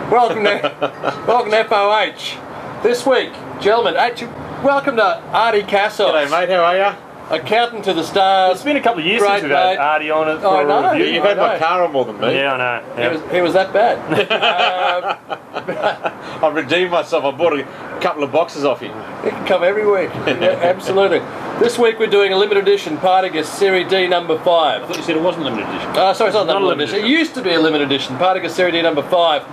Welcome to FOH. This week, gentlemen, actually, welcome to Artie Cassos. G'day mate, how are you? Accountant to the stars. It's been a couple of years since we've had Artie on it for a review. You've had my car on more than me. Yeah, I know. Yeah. He was that bad. I've redeemed myself. I bought a couple of boxes off him. He can come every week. Yeah, absolutely. This week we're doing a limited edition Partagas Serie D number 5. I thought you said it wasn't limited edition. Sorry, it's not limited edition. It used to be a limited edition. Partagas Serie D number 5.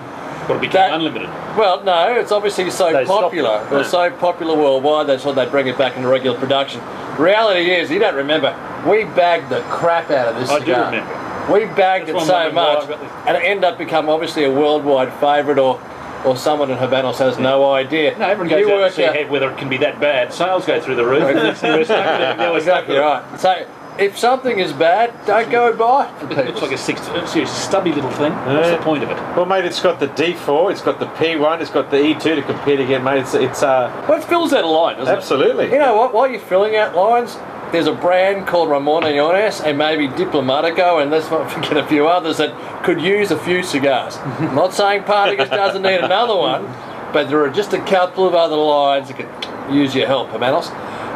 But it became unlimited. Well, no, it's obviously so popular. It was so popular worldwide, they thought they'd bring it back into regular production. Reality is, you don't remember, we bagged the crap out of this cigar. I do remember. We bagged it so much, and it ended up becoming obviously a worldwide favourite, or someone in Habanos has no idea. No, everyone goes out to see whether it can be that bad. Sales go through the roof. Exactly right. So, if something is bad, don't go buy it. It looks like a stubby little thing. What's the point of it? Well, mate, it's got the D4, it's got the P1, it's got the E2 to compete again, mate. Well, it fills out a line, doesn't absolutely. it? You know what? While you're filling out lines, there's a brand called Ramon Ayones and maybe Diplomatico, and let's not forget a few others that could use a few cigars. I'm not saying Partagas doesn't need another one, but there are just a couple of other lines that could use your help, Habanos.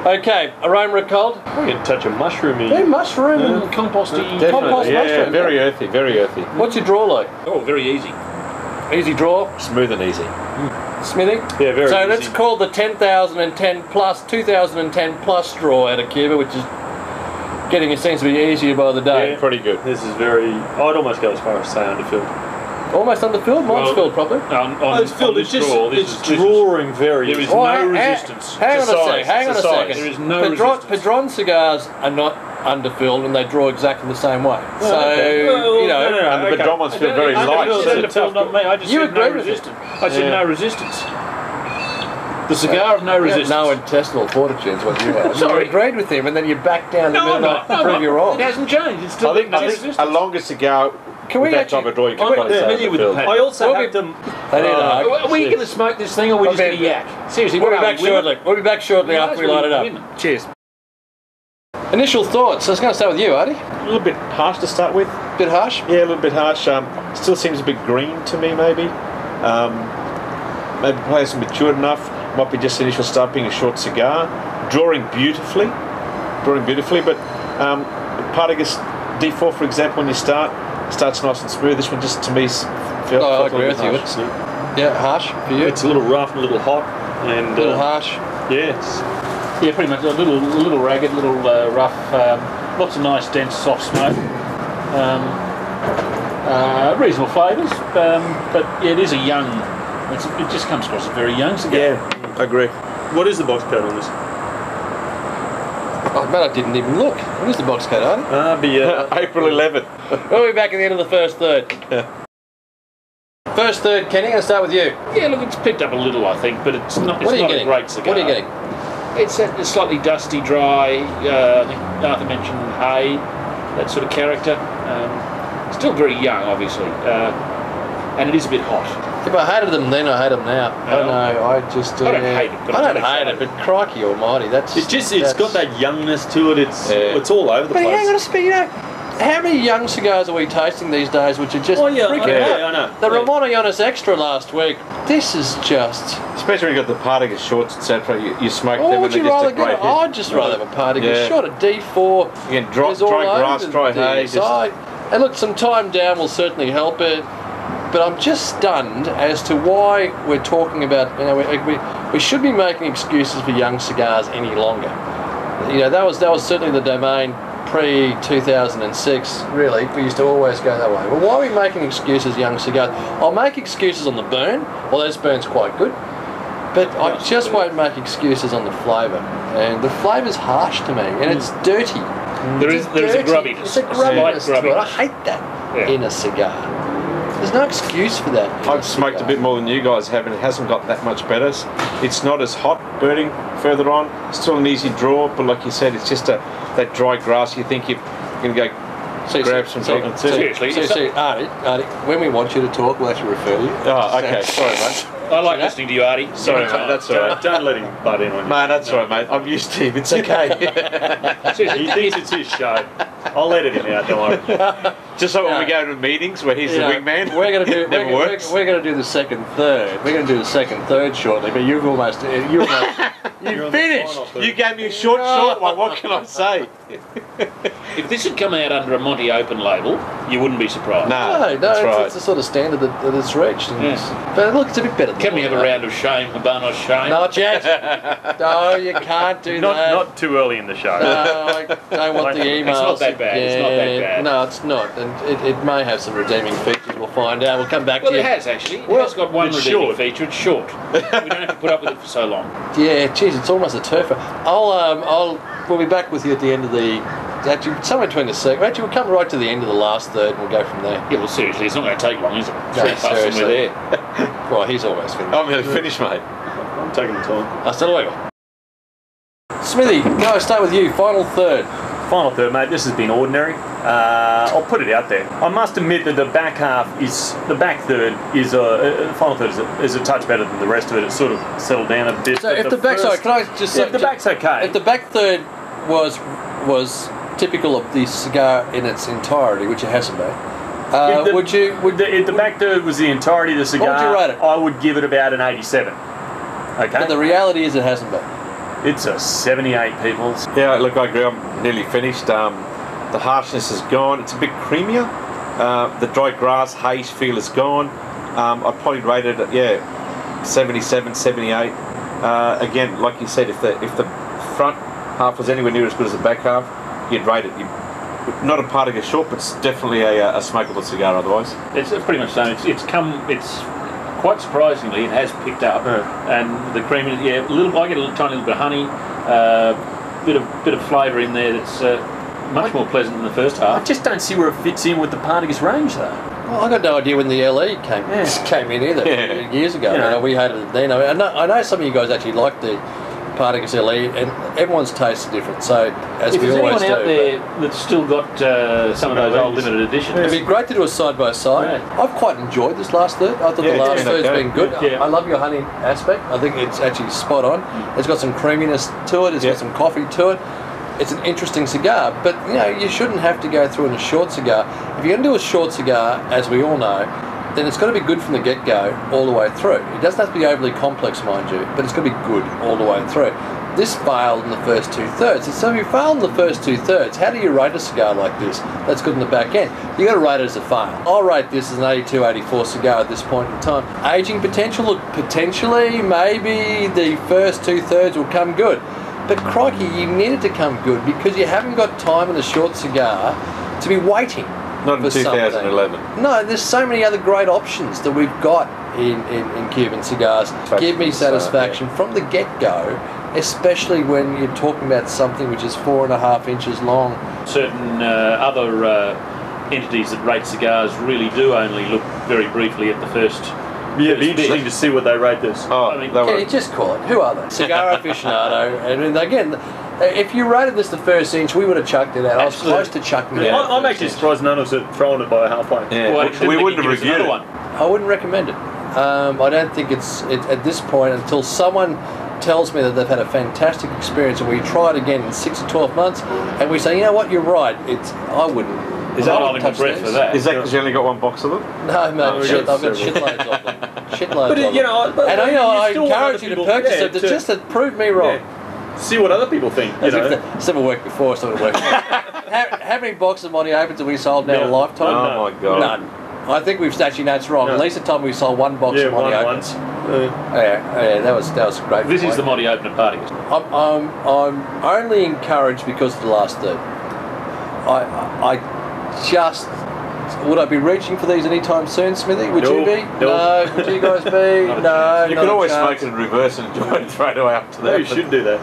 Okay, aroma recold. We can touch a mushroomy. Yeah, mushroom and composty. Compost mushroom. Very earthy, very earthy. What's your draw like? Oh, very easy. Easy draw. Smooth and easy. Smithy? Yeah, very So easy. let's call the 10,010 plus, 2010 plus draw out of Cuba, which is getting, it seems to be easier by the day. Yeah, pretty good. This is very. I'd almost go as far as say underfilled. Almost underfilled? Mine's filled properly. It's filled. It's drawing very. There is no resistance. Hang on a second. There is no resistance. Padron cigars are not underfilled and they draw exactly the same way. So, well, you know. And the Padron ones feel very light. Underfilled, not me. I just said no resistance. I said no resistance. The cigar of no resistance. No intestinal fortitude is what you are. Sorry. You agreed with him and then you backed down the middle to prove you're wrong. It hasn't changed. It's still I think a longer cigar. Can we that type of draw, you can I also have them. Are we going to smoke this thing, or are we just going to yak? Seriously, we'll be back shortly. We'll be back shortly after we light it up. Cheers. Initial thoughts. So I was going to start with you, Artie. A little bit harsh to start with. Bit harsh? Yeah, a little bit harsh. Still seems a bit green to me, maybe. Maybe probably hasn't matured enough. Might be just initial start being a short cigar. Drawing beautifully, but Partagas D4, for example, when you starts nice and smooth. This one just, to me, feels I agree with you. Yeah, harsh for you. It's a little rough and a little hot. And, a little harsh. Yeah, pretty much a little ragged, little rough. Lots of nice, dense, soft smoke. Reasonable flavours, but yeah, it is a young. It just comes across as a very young cigar. Yeah, I agree. What is the box code on this? Oh man, I didn't even look. What is the box code, Artie? April 11th. We'll be back at the end of the first third. Yeah. First third, Kenny, I'll start with you. Yeah, look, it's picked up a little, I think, but it's not. It's not a great cigar. What are you getting? It's slightly dusty, dry. I think Arthur mentioned hay, that sort of character. Still very young, obviously, and it is a bit hot. If I hated them then, I hate them now. I don't know. I just. I don't hate it. But I don't hate it, but crikey almighty, that's. It's got that youngness to it. It's all over the place. But hang on a second, you know, how many young cigars are we tasting these days which are just freaking out? I know. The Ramon Ayones Extra last week. This is just. Especially when you got the Partagas shorts, etc. You smoke them and they're just a great hit. I'd just rather have a Partagas shot, a D4. You can dry grass, dry hay. And look, some time down will certainly help it. But I'm just stunned as to why we're talking about, you know, we should be making excuses for young cigars any longer. You know, that was certainly the domain pre-2006, really. We used to always go that way. Well, why are we making excuses young cigars? I'll make excuses on the burn, although this burn's quite good, but I just won't make excuses on the flavour. And the flavour's harsh to me, and it's dirty. There is a grubbiness. It's a grubbiness to it. I hate that in a cigar. There's no excuse for that. I've smoked a bit more than you guys have, and it hasn't got that much better. It's not as hot burning further on. Still an easy draw, but like you said, it's just that dry grass. You think you're going to go grab some. Seriously, Artie, when we want you to talk, we'll actually refer you. Oh, okay. Sorry, mate. I like listening to you, Artie. Sorry, mate. That's all right. Don't let him butt in on you. Man, that's all right, mate. I'm used to him. It's okay. He thinks it's his show. I'll let it in out, don't worry. Just like when we go to meetings where he's the wingman. We're going to do. Never works. We're going to do the second third. We're going to do the second third shortly. But you've almost you finished. You gave me a short one. What can I say? If this had come out under a Monty Open label, you wouldn't be surprised. No, that's right. it's the sort of standard that it's reached. Yeah. But look, it's a bit better. Can we have a round of shame, Habano's shame? Not yet. No, you can't do that. Not too early in the show. No, I don't want the emails. It's not that bad. Again. It's not that bad. No, it's not. And it may have some redeeming features. We'll find out. We'll come back to you. Well, it has actually. It has got one redeeming feature. It's short. We don't have to put up with it for so long. Yeah, geez, it's almost a turfer. We'll be back with you at the end of the. Actually, somewhere between the second. Actually, we'll come right to the end of the last third and we'll go from there. Yeah, well, seriously, it's not going to take long, is it? No, Three puffs and seriously. we're there. Well, he's almost finished. I'm nearly finished, mate. I'm taking the time. Hasta luego. Smithy, go, start with you. Final third. Final third, mate. This has been ordinary. I'll put it out there. I must admit that the back third is final third is a touch better than the rest of it. It's sort of settled down a bit. So if the back, sorry, can I just say, if the back's okay. If the back third was typical of the cigar in its entirety, which it hasn't been, if the back third was the entirety of the cigar, what would you rate it? I would give it about an 87. Okay. But the reality is it hasn't been. It's a 78, people. Yeah, look, I agree. I'm nearly finished. The harshness is gone. It's a bit creamier. The dry grass haze feel is gone. I'd probably rate it at 77, 78. Again, like you said, if the front half was anywhere near as good as the back half, you'd rate it. Not a Partagas short, but it's definitely a smokable cigar otherwise. It's pretty much the same. It's quite surprisingly, it has picked up, and the cream. Yeah, I get a tiny little bit of honey, bit of flavour in there. That's much more pleasant than the first half. I just don't see where it fits in with the Partagas range, though. Well, I got no idea when the LE came in either years ago. Yeah. We hated it then. I know some of you guys actually like the Partagas LE, and everyone's taste is different. So as if we there's always anyone out do, there that's still got some of those old limited editions, it'd be great to do a side by side. Yeah. I've quite enjoyed this last third. I thought the last third's been good. Yeah. I love your honey aspect. I think it's actually spot on. It's got some creaminess to it. It's got some coffee to it. It's an interesting cigar, but you shouldn't have to go through in a short cigar. If you're going to do a short cigar, as we all know, then it's got to be good from the get-go all the way through. It doesn't have to be overly complex, mind you, but it's got to be good all the way through. This failed in the first two-thirds. So if you fail in the first two-thirds, how do you rate a cigar like this that's good in the back end? You've got to rate it as a fail. I'll rate this as an 82, 84 cigar at this point in time. Aging potential, look, potentially, maybe the first two-thirds will come good. But crikey, you need it to come good because you haven't got time in a short cigar to be waiting. Not in 2011. Something. No, there's so many other great options that we've got in Cuban cigars. Give me satisfaction from the get-go, especially when you're talking about something which is 4.5 inches long. Certain other entities that rate cigars really do only look very briefly at the first. Yeah, it'd be interesting to see what they rate this. Can you just call it? Who are they? Cigar aficionado. And again, if you rated this the first inch, we would have chucked it out. Absolutely. I was close to chucking it out. I'm actually surprised none of us are throwing it by halfway. Yeah. Well, we wouldn't have reviewed it. I wouldn't recommend it. I don't think it's at this point until someone tells me that they've had a fantastic experience and we try it again in 6 to 12 months and we say, you know what, you're right. I wouldn't. Is that holding my breath for that? Is that because you only got one box of them? No, mate, I've got shitloads of them. Shitloads But of them. And I encourage you to purchase it just to prove me wrong. Yeah. See what other people think. It's never worked before, it's not worked. How many boxes of Monty Opens have we sold now in a lifetime? Oh my God. None. I think we've actually, no, it's wrong. No. At least the time we sold one box of Monty Opens. Yeah, that was great. This is the Monty Open at Partagas. I'm only encouraged because of the last third. Would I be reaching for these anytime soon, Smithy? Would you be? No. Would you guys be? No. You could always smoke it in reverse and enjoy it straight away up to that. You should do that.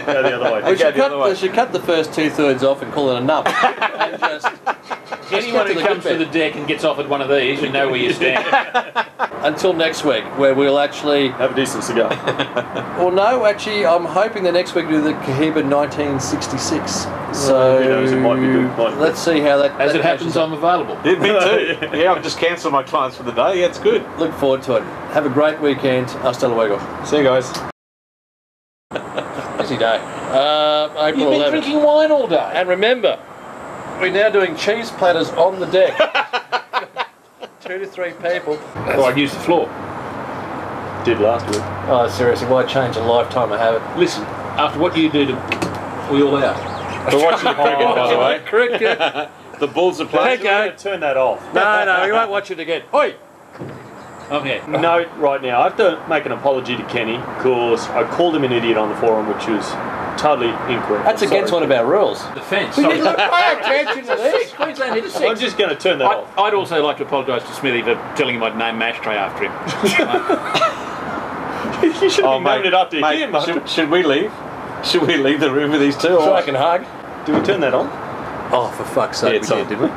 Go the other way. We should cut the first two-thirds off and call it a nub. And just anyone who comes to the deck and gets offered one of these, you know where you stand. Until next week, where we'll actually have a decent cigar. Well, no, actually, I'm hoping that next week we'll do the Cohiba 1966. So who knows, it might be good. Let's see how that. As it happens, I'm available. Yeah, me too. Yeah, I've just cancelled my clients for the day. Yeah, it's good. Look forward to it. Have a great weekend. Hasta luego. See you guys. Busy day. April You've been 11th. drinking wine all day. And remember, We're now doing cheese platters on the deck. 2 to 3 people. Or I'd use the floor. Did last week. Oh, seriously, why change a lifetime of habit? Listen, after what you do to we all out. We're watching the cricket, by the way. Cricket. The Bulls are playing. Okay. I'm going to turn that off. No, we won't watch it again. Oi! Okay. Note right now, I have to make an apology to Kenny because I called him an idiot on the forum, which was totally incorrect. That's against one of our rules. Defence. We Sorry. didn't pay attention to this. Queensland hit a 6. I'm just going to turn that off. I'd also like to apologise to Smithy for telling him I'd name Mashtray after him. You should have named it after him. Should we leave? Should we leave the room with these two? So I can hug. Do we turn that on? Oh, for fuck's sake, Yeah, it's we on. did we?